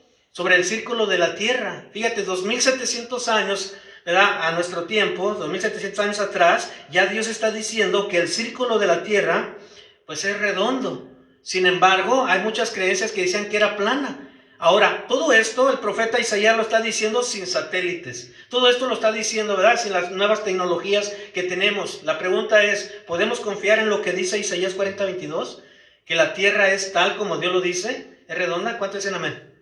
Speaker 1: de la tierra. Fíjate, 2700 años, ¿verdad?, a nuestro tiempo, 2700 años atrás, ya Dios está diciendo que el círculo de la tierra pues es redondo. Sin embargo, hay muchas creencias que decían que era plana. Ahora, todo esto el profeta Isaías lo está diciendo sin satélites. Todo esto lo está diciendo, ¿verdad?, sin las nuevas tecnologías que tenemos. La pregunta es, ¿podemos confiar en lo que dice Isaías 40:22? Que la tierra es tal como Dios lo dice, es redonda. ¿Cuántos dicen amén?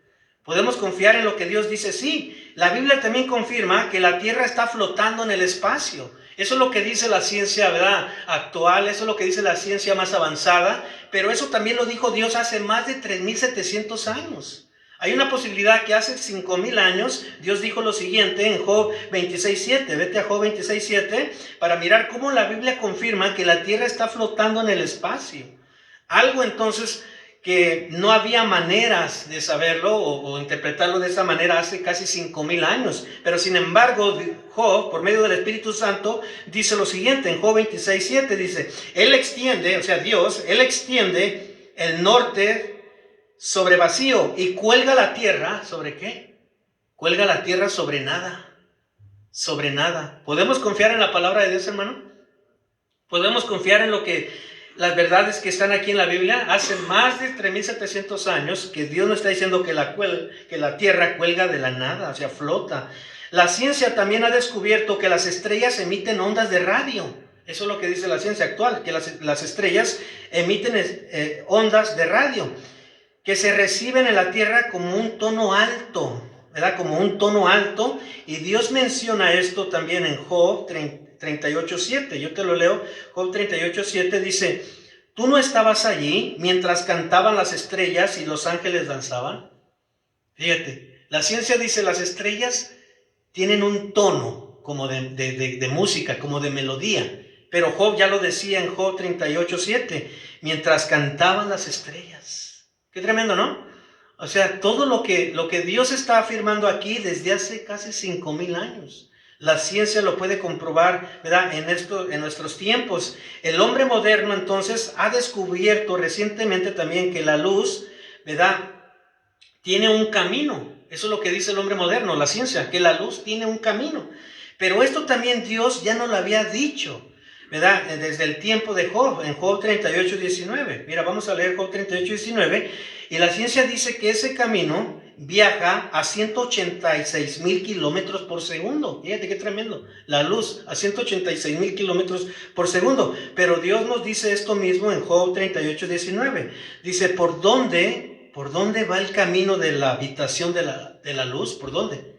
Speaker 1: ¿Podemos confiar en lo que Dios dice? Sí. La Biblia también confirma que la tierra está flotando en el espacio. Eso es lo que dice la ciencia, ¿verdad?, actual. Eso es lo que dice la ciencia más avanzada. Pero eso también lo dijo Dios hace más de 3700 años. Hay una posibilidad que hace 5000 años Dios dijo lo siguiente en Job 26:7. Vete a Job 26:7 para mirar cómo la Biblia confirma que la tierra está flotando en el espacio. Algo entonces que no había maneras de saberlo o interpretarlo de esa manera hace casi 5000 años. Pero sin embargo, Job, por medio del Espíritu Santo, dice lo siguiente en Job 26:7, dice: Él extiende, o sea Dios, Él extiende el norte sobre vacío y cuelga la tierra, ¿sobre qué? Cuelga la tierra sobre nada, sobre nada. ¿Podemos confiar en la palabra de Dios, hermano? ¿Podemos confiar en lo que las verdades que están aquí en la Biblia? Hace más de 3700 años que Dios nos está diciendo que la tierra cuelga de la nada, o sea, flota. La ciencia también ha descubierto que las estrellas emiten ondas de radio. Eso es lo que dice la ciencia actual, que las estrellas emiten ondas de radio que se reciben en la tierra como un tono alto, ¿verdad? Como un tono alto. Y Dios menciona esto también en Job 38:7. Yo te lo leo. Job 38:7 dice: ¿Tú no estabas allí mientras cantaban las estrellas y los ángeles danzaban? Fíjate, la ciencia dice las estrellas tienen un tono como de música, como de melodía. Pero Job ya lo decía en Job 38:7, mientras cantaban las estrellas. Qué tremendo, ¿no? O sea, todo lo que Dios está afirmando aquí desde hace casi 5,000 años. La ciencia lo puede comprobar, ¿verdad? En nuestros tiempos. El hombre moderno entonces ha descubierto recientemente también que la luz, ¿verdad?, tiene un camino. Eso es lo que dice el hombre moderno, la ciencia, que la luz tiene un camino. Pero esto también Dios ya nos lo había dicho, ¿verdad? Desde el tiempo de Job, en Job 38:19. Mira, vamos a leer Job 38:19. Y la ciencia dice que ese camino viaja a 186,000 kilómetros por segundo. Fíjate qué tremendo. La luz a 186,000 kilómetros por segundo. Pero Dios nos dice esto mismo en Job 38:19. Dice, ¿por dónde va el camino de la habitación de la luz? ¿Por dónde?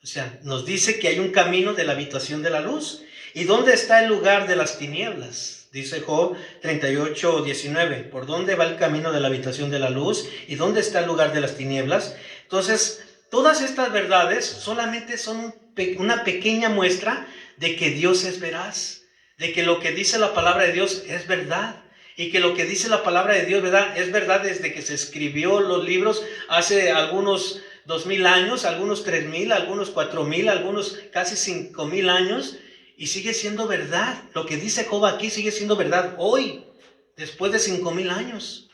Speaker 1: O sea, nos dice que hay un camino de la habitación de la luz. ¿Y dónde está el lugar de las tinieblas? Dice Job 38:19. ¿Por dónde va el camino de la habitación de la luz? ¿Y dónde está el lugar de las tinieblas? Entonces, todas estas verdades solamente son una pequeña muestra de que Dios es veraz, de que lo que dice la palabra de Dios es verdad. Y que lo que dice la palabra de Dios, ¿verdad?, es verdad desde que se escribió los libros hace algunos 2,000 años, algunos 3,000, algunos 4,000, algunos casi 5,000 años. Y sigue siendo verdad. Lo que dice Job aquí sigue siendo verdad hoy, después de 5,000 años.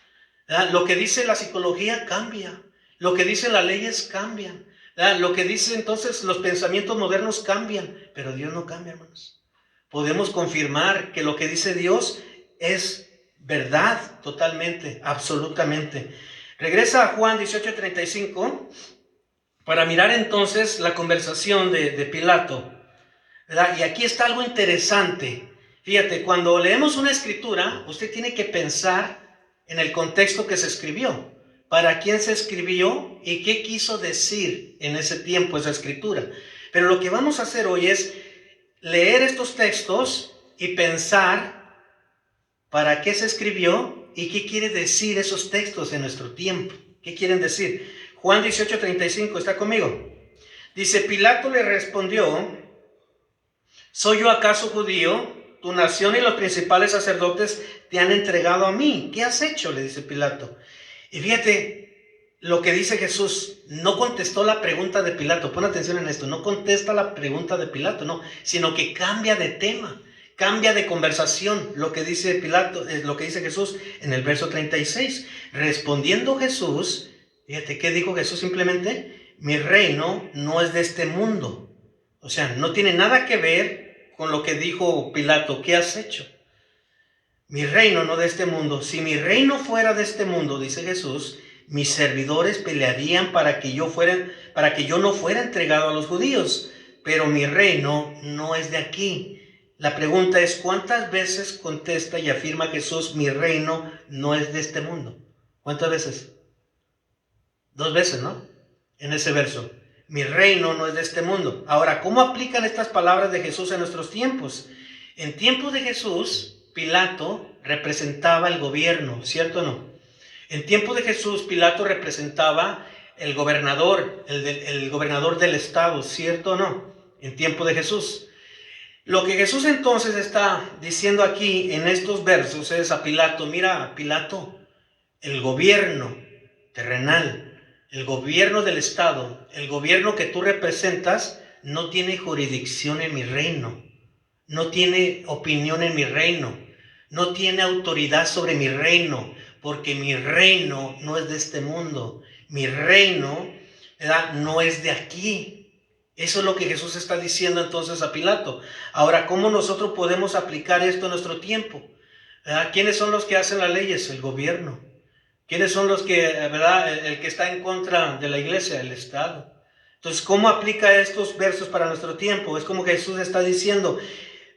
Speaker 1: ¿Verdad? Lo que dice la psicología cambia. Lo que dicen las leyes cambian. ¿Verdad? Lo que dicen entonces los pensamientos modernos cambian. Pero Dios no cambia, hermanos. Podemos confirmar que lo que dice Dios es verdad totalmente, absolutamente. Regresa a Juan 18:35 para mirar entonces la conversación de Pilato, ¿verdad? Y aquí está algo interesante. Fíjate, cuando leemos una escritura, usted tiene que pensar en el contexto que se escribió, para quién se escribió y qué quiso decir en ese tiempo esa escritura. Pero lo que vamos a hacer hoy es leer estos textos y pensar para qué se escribió y qué quiere decir esos textos en nuestro tiempo. ¿Qué quieren decir? Juan 18:35, ¿está conmigo? Dice, Pilato le respondió, ¿soy yo acaso judío? Tu nación y los principales sacerdotes te han entregado a mí. ¿Qué has hecho?, le dice Pilato. Y fíjate lo que dice Jesús. No contestó la pregunta de Pilato. Pon atención en esto. No contesta la pregunta de Pilato, no, sino que cambia de tema, cambia de conversación. Lo que dice Pilato, es lo que dice Jesús en el verso 36. Respondiendo Jesús, fíjate, ¿qué dijo Jesús? Simplemente, mi reino no es de este mundo. O sea, no tiene nada que ver con lo que dijo Pilato. ¿Qué has hecho? Mi reino no de este mundo. Si mi reino fuera de este mundo, dice Jesús, mis servidores pelearían para que yo no fuera entregado a los judíos. Pero mi reino no es de aquí. La pregunta es, ¿cuántas veces contesta y afirma Jesús, mi reino no es de este mundo? ¿Cuántas veces? 2 veces, ¿no? En ese verso. Mi reino no es de este mundo. Ahora, ¿cómo aplican estas palabras de Jesús en nuestros tiempos? En tiempos de Jesús, Pilato representaba el gobierno, ¿cierto o no? En tiempos de Jesús, Pilato representaba el gobernador, el gobernador del estado, ¿cierto o no? En tiempo de Jesús. Lo que Jesús entonces está diciendo aquí en estos versos es a Pilato, mira, Pilato, el gobierno terrenal, el gobierno del estado, el gobierno que tú representas, no tiene jurisdicción en mi reino, no tiene opinión en mi reino, no tiene autoridad sobre mi reino, porque mi reino no es de este mundo, mi reino, ¿verdad?, no es de aquí. Eso es lo que Jesús está diciendo entonces a Pilato. Ahora, ¿cómo nosotros podemos aplicar esto en nuestro tiempo? ¿Verdad? ¿Quiénes son los que hacen las leyes? El gobierno. ¿Quiénes son los que, verdad, el que está en contra de la iglesia? El Estado. Entonces, ¿cómo aplica estos versos para nuestro tiempo? Es como Jesús está diciendo,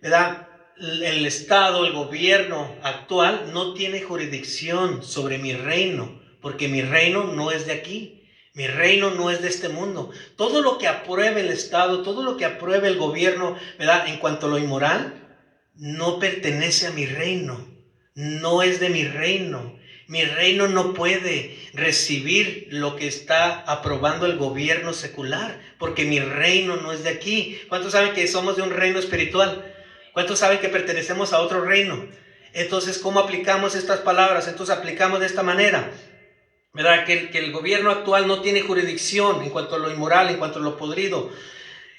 Speaker 1: ¿verdad? El Estado, el gobierno actual no tiene jurisdicción sobre mi reino, porque mi reino no es de aquí. Mi reino no es de este mundo. Todo lo que apruebe el Estado, todo lo que apruebe el gobierno, ¿verdad?, en cuanto a lo inmoral, no pertenece a mi reino. no es de mi reino. Mi reino no puede recibir lo que está aprobando el gobierno secular, porque mi reino no es de aquí. ¿Cuántos saben que somos de un reino espiritual? ¿Cuántos saben que pertenecemos a otro reino? Entonces, ¿cómo aplicamos estas palabras? Entonces aplicamos de esta manera, ¿verdad? Que el gobierno actual no tiene jurisdicción en cuanto a lo inmoral, en cuanto a lo podrido.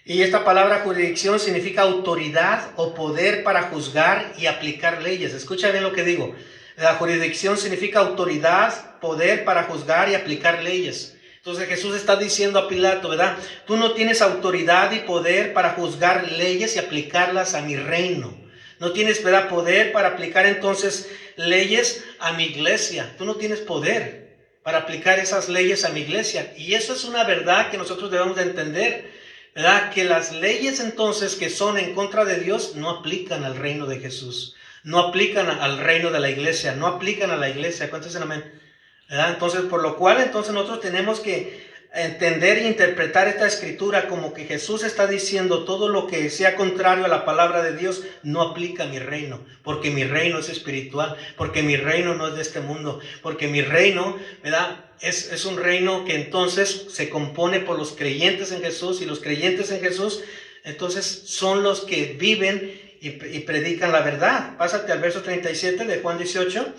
Speaker 1: Y esta palabra jurisdicción significa autoridad o poder para juzgar y aplicar leyes. Escucha bien lo que digo. La jurisdicción significa autoridad, poder para juzgar y aplicar leyes. Entonces Jesús está diciendo a Pilato, ¿verdad? Tú no tienes autoridad y poder para juzgar leyes y aplicarlas a mi reino. No tienes, ¿verdad?, poder para aplicar entonces leyes a mi iglesia. Tú no tienes poder para aplicar esas leyes a mi iglesia. Y eso es una verdad que nosotros debemos de entender, ¿verdad? Que las leyes entonces que son en contra de Dios no aplican al reino de Jesús. No aplican al reino de la iglesia, no aplican a la iglesia. ¿Cuántos dicen amén? ¿Verdad? Entonces, por lo cual, entonces nosotros tenemos que entender e interpretar esta escritura como que Jesús está diciendo todo lo que sea contrario a la palabra de Dios no aplica a mi reino, porque mi reino es espiritual, porque mi reino no es de este mundo, porque mi reino, ¿verdad?, es un reino que entonces se compone por los creyentes en Jesús, y los creyentes en Jesús entonces son los que viven y predican la verdad. Pásate al verso 37 de Juan 18.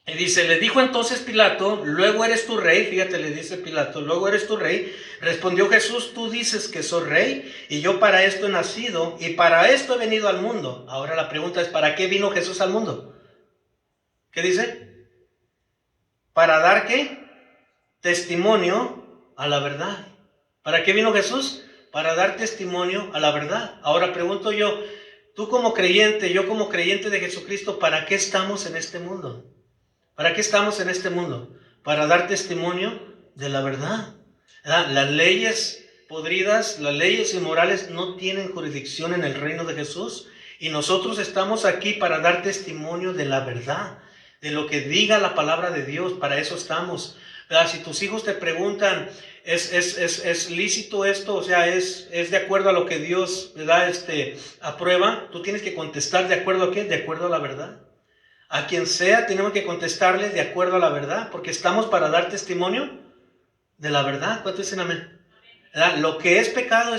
Speaker 1: Y dice, le dijo entonces Pilato, luego eres tu rey. Fíjate, le dice Pilato, luego eres tu rey. Respondió Jesús, tú dices que soy rey, y yo para esto he nacido, y para esto he venido al mundo. Ahora la pregunta es, ¿para qué vino Jesús al mundo? ¿Qué dice? ¿Para dar qué? Testimonio a la verdad. ¿Para qué vino Jesús? Para dar testimonio a la verdad. Ahora pregunto yo, tú como creyente, yo como creyente de Jesucristo, ¿para qué estamos en este mundo? ¿Para qué estamos en este mundo? Para dar testimonio de la verdad. Las leyes podridas, las leyes inmorales no tienen jurisdicción en el reino de Jesús. Y nosotros estamos aquí para dar testimonio de la verdad, de lo que diga la palabra de Dios. Para eso estamos. Si tus hijos te preguntan, ¿es lícito esto? O sea, ¿es de acuerdo a lo que Dios, ¿verdad?, aprueba? Tú tienes que contestar ¿de acuerdo a qué? De acuerdo a la verdad. A quien sea tenemos que contestarle de acuerdo a la verdad, porque estamos para dar testimonio de la verdad. ¿Cuántos dicen amén? ¿Verdad? Lo que es pecado,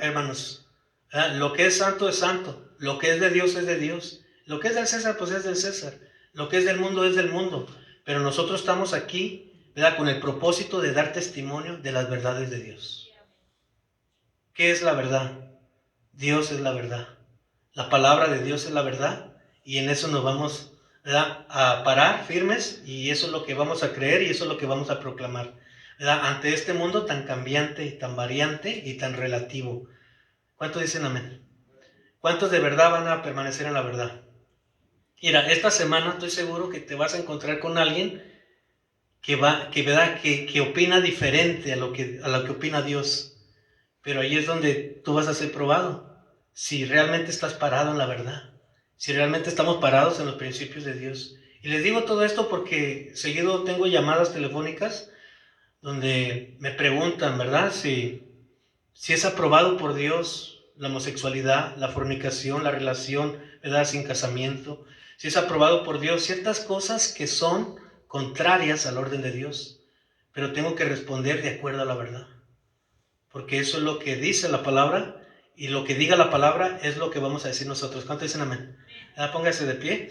Speaker 1: hermanos. ¿Verdad? Lo que es santo. Lo que es de Dios es de Dios. Lo que es del César, pues es del César. Lo que es del mundo es del mundo. Pero nosotros estamos aquí, ¿verdad?, con el propósito de dar testimonio de las verdades de Dios. ¿Qué es la verdad? Dios es la verdad. La palabra de Dios es la verdad. Y en eso nos vamos, ¿verdad?, a parar firmes, y eso es lo que vamos a creer, y eso es lo que vamos a proclamar, ¿verdad?, ante este mundo tan cambiante, tan variante y tan relativo. ¿Cuántos dicen amén? ¿Cuántos de verdad van a permanecer en la verdad? Mira, esta semana estoy seguro que te vas a encontrar con alguien que opina diferente a lo que opina Dios. Pero ahí es donde tú vas a ser probado, si realmente estás parado en la verdad. Si realmente estamos parados en los principios de Dios. Y les digo todo esto porque seguido tengo llamadas telefónicas donde me preguntan, ¿verdad?, si es aprobado por Dios la homosexualidad, la fornicación, la relación, ¿verdad?, sin casamiento. Si es aprobado por Dios ciertas cosas que son contrarias al orden de Dios. Pero tengo que responder de acuerdo a la verdad. Porque eso es lo que dice la palabra. Y lo que diga la palabra es lo que vamos a decir nosotros. ¿Cuántos dicen amén? Póngase de pie.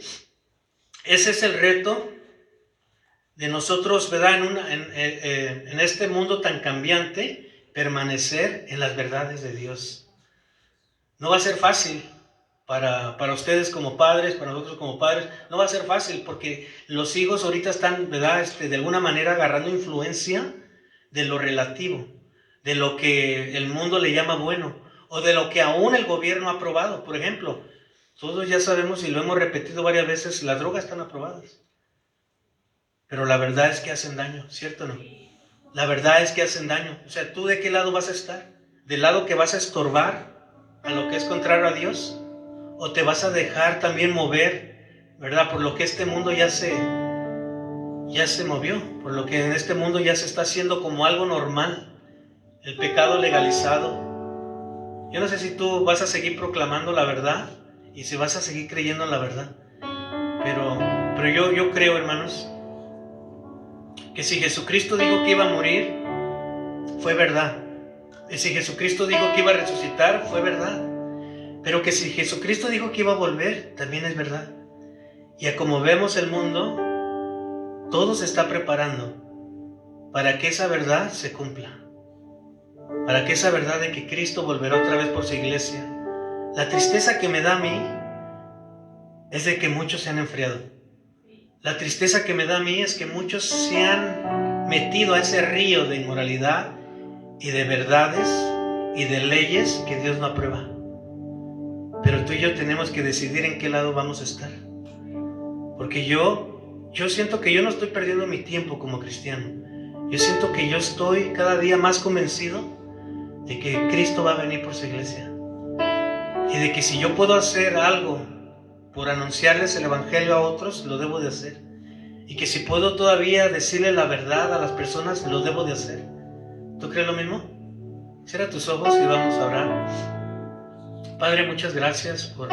Speaker 1: Ese es el reto de nosotros, ¿verdad?, en este mundo tan cambiante, permanecer en las verdades de Dios. No va a ser fácil para ustedes como padres, para nosotros como padres. No va a ser fácil porque los hijos ahorita están, ¿verdad?, de alguna manera agarrando influencia de lo relativo, de lo que el mundo le llama bueno, o de lo que aún el gobierno ha aprobado. Por ejemplo, todos ya sabemos y lo hemos repetido varias veces, las drogas están aprobadas. Pero la verdad es que hacen daño, ¿cierto o no? La verdad es que hacen daño. O sea, ¿tú de qué lado vas a estar? ¿Del lado que vas a estorbar a lo que es contrario a Dios? ¿O te vas a dejar también mover, ¿verdad?, por lo que este mundo ya se movió, por lo que en este mundo ya se está haciendo como algo normal, el pecado legalizado. Yo no sé si tú vas a seguir proclamando la verdad y si vas a seguir creyendo en la verdad. Pero yo creo, hermanos, que si Jesucristo dijo que iba a morir, fue verdad. Y si Jesucristo dijo que iba a resucitar, fue verdad. Pero que si Jesucristo dijo que iba a volver, también es verdad. Y a como vemos el mundo, todo se está preparando para que esa verdad se cumpla. Para que esa verdad de que Cristo volverá otra vez por su iglesia. La tristeza que me da a mí es de que muchos se han enfriado. La tristeza que me da a mí es que muchos se han metido a ese río de inmoralidad y de verdades y de leyes que Dios no aprueba. Pero tú y yo tenemos que decidir en qué lado vamos a estar. Porque yo siento que yo no estoy perdiendo mi tiempo como cristiano. Yo siento que yo estoy cada día más convencido de que Cristo va a venir por su iglesia. Y de que si yo puedo hacer algo por anunciarles el evangelio a otros, lo debo de hacer. Y que si puedo todavía decirle la verdad a las personas, lo debo de hacer. ¿Tú crees lo mismo? Cierra tus ojos y vamos a orar. Padre, muchas gracias por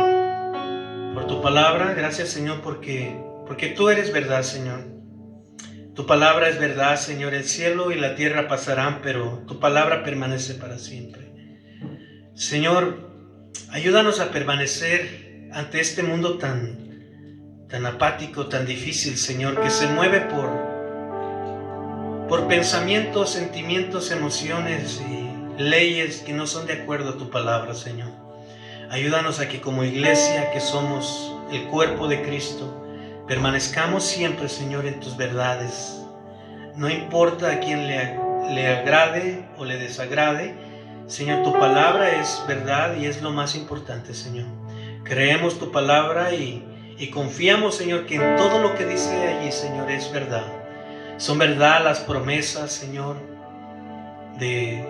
Speaker 1: tu palabra. Gracias, Señor, porque tú eres verdad, Señor. Tu palabra es verdad, Señor. El cielo y la tierra pasarán, pero tu palabra permanece para siempre. Señor, ayúdanos a permanecer ante este mundo tan apático, tan difícil, Señor, que se mueve por pensamientos, sentimientos, emociones y leyes que no son de acuerdo a tu palabra, Señor. Ayúdanos a que como iglesia, que somos el cuerpo de Cristo, permanezcamos siempre, Señor, en tus verdades. No importa a quién le agrade o le desagrade, Señor, tu palabra es verdad y es lo más importante, Señor. Creemos tu palabra y confiamos, Señor, que en todo lo que dice allí, Señor, es verdad. Son verdad las promesas, Señor, de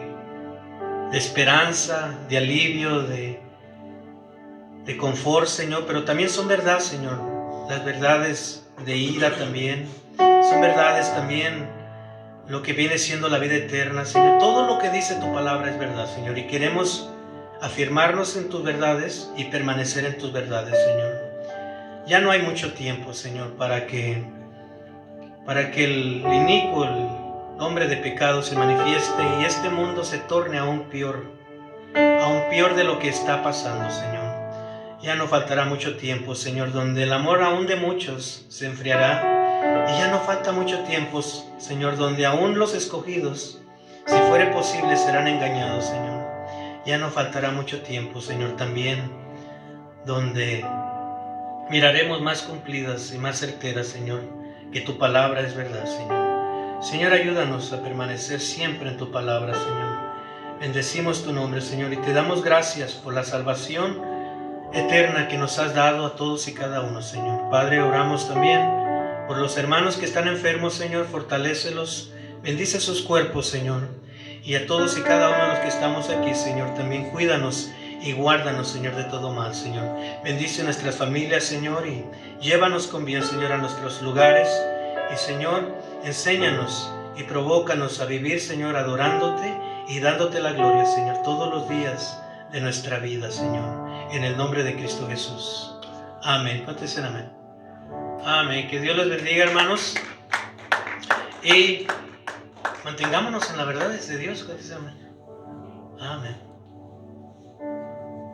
Speaker 1: esperanza, de alivio, de confort, Señor, pero también son verdad, Señor, las verdades de ira también. Son verdades también lo que viene siendo la vida eterna, Señor. Todo lo que dice tu palabra es verdad, Señor, y queremos afirmarnos en tus verdades y permanecer en tus verdades, Señor. Ya no hay mucho tiempo, Señor, para que el inicuo, el hombre de pecado se manifieste y este mundo se torne aún peor de lo que está pasando, Señor. Ya no faltará mucho tiempo, Señor, donde el amor aún de muchos se enfriará. Y ya no falta mucho tiempo, Señor, donde aún los escogidos, si fuere posible, serán engañados, Señor. Ya no faltará mucho tiempo, Señor, también, donde miraremos más cumplidas y más certeras, Señor, que tu palabra es verdad, Señor. Señor, ayúdanos a permanecer siempre en tu palabra, Señor. Bendecimos tu nombre, Señor, y te damos gracias por la salvación eterna que nos has dado a todos y cada uno, Señor. Padre, oramos también por los hermanos que están enfermos, Señor. Fortalécelos, bendice sus cuerpos, Señor. Y a todos y cada uno de los que estamos aquí, Señor, también cuídanos y guárdanos, Señor, de todo mal, Señor. Bendice nuestras familias, Señor, y llévanos con bien, Señor, a nuestros lugares. Y, Señor, enséñanos y provócanos a vivir, Señor, adorándote y dándote la gloria, Señor, todos los días de nuestra vida, Señor, en el nombre de Cristo Jesús. Amén. ¿Cuántos dicen amén? Amén. Que Dios les bendiga, hermanos, y mantengámonos en la verdad de Dios. ¿Cuántos dicen amén? Amén.